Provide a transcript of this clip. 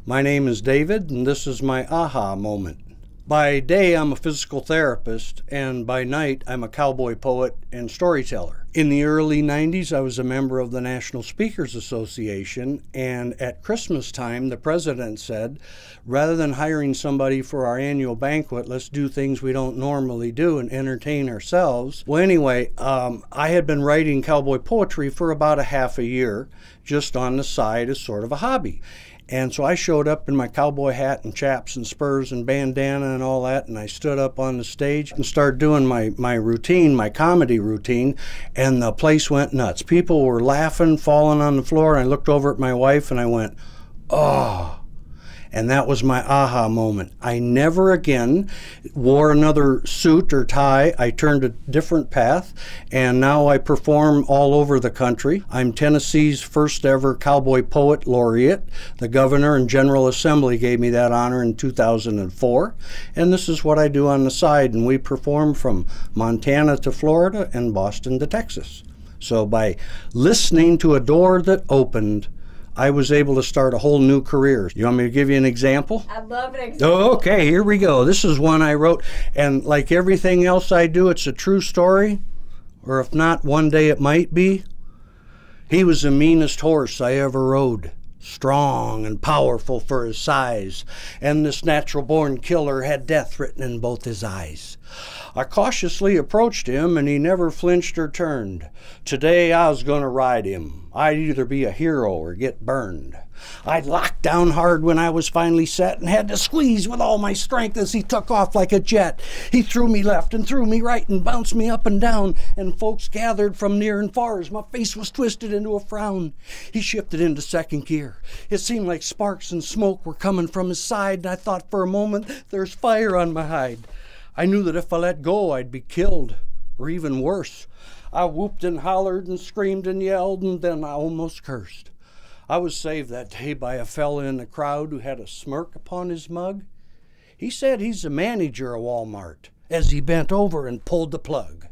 My name is David, and this is my aha moment. By day, I'm a physical therapist, and by night, I'm a cowboy poet and storyteller. In the early 90s, I was a member of the National Speakers Association, and at Christmas time, the president said, rather than hiring somebody for our annual banquet, let's do things we don't normally do and entertain ourselves. Well, anyway, I had been writing cowboy poetry for about a half a year, just on the side as sort of a hobby. And so I showed up in my cowboy hat and chaps and spurs and bandana and all that, and I stood up on the stage and started doing my routine, my comedy routine, and the place went nuts. People were laughing, falling on the floor, and I looked over at my wife and I went, oh. And that was my aha moment. I never again wore another suit or tie. I turned a different path, and now I perform all over the country. I'm Tennessee's first ever cowboy poet laureate. The governor and General Assembly gave me that honor in 2004. And this is what I do on the side, and we perform from Montana to Florida and Boston to Texas. So by listening to a door that opened, I was able to start a whole new career. You want me to give you an example? I'd love an example. Oh, okay, here we go. This is one I wrote, and like everything else I do, it's a true story, or if not, one day it might be. He was the meanest horse I ever rode, strong and powerful for his size, and this natural-born killer had death written in both his eyes. I cautiously approached him, and he never flinched or turned. Today I was going to ride him. I'd either be a hero or get burned. I'd locked down hard when I was finally set and had to squeeze with all my strength as he took off like a jet. He threw me left and threw me right and bounced me up and down, and folks gathered from near and far as my face was twisted into a frown. He shifted into second gear. It seemed like sparks and smoke were coming from his side, and I thought for a moment, there's fire on my hide. I knew that if I let go, I'd be killed, or even worse. I whooped and hollered and screamed and yelled, and then I almost cursed. I was saved that day by a fella in the crowd who had a smirk upon his mug. He said he's the manager of Walmart as he bent over and pulled the plug.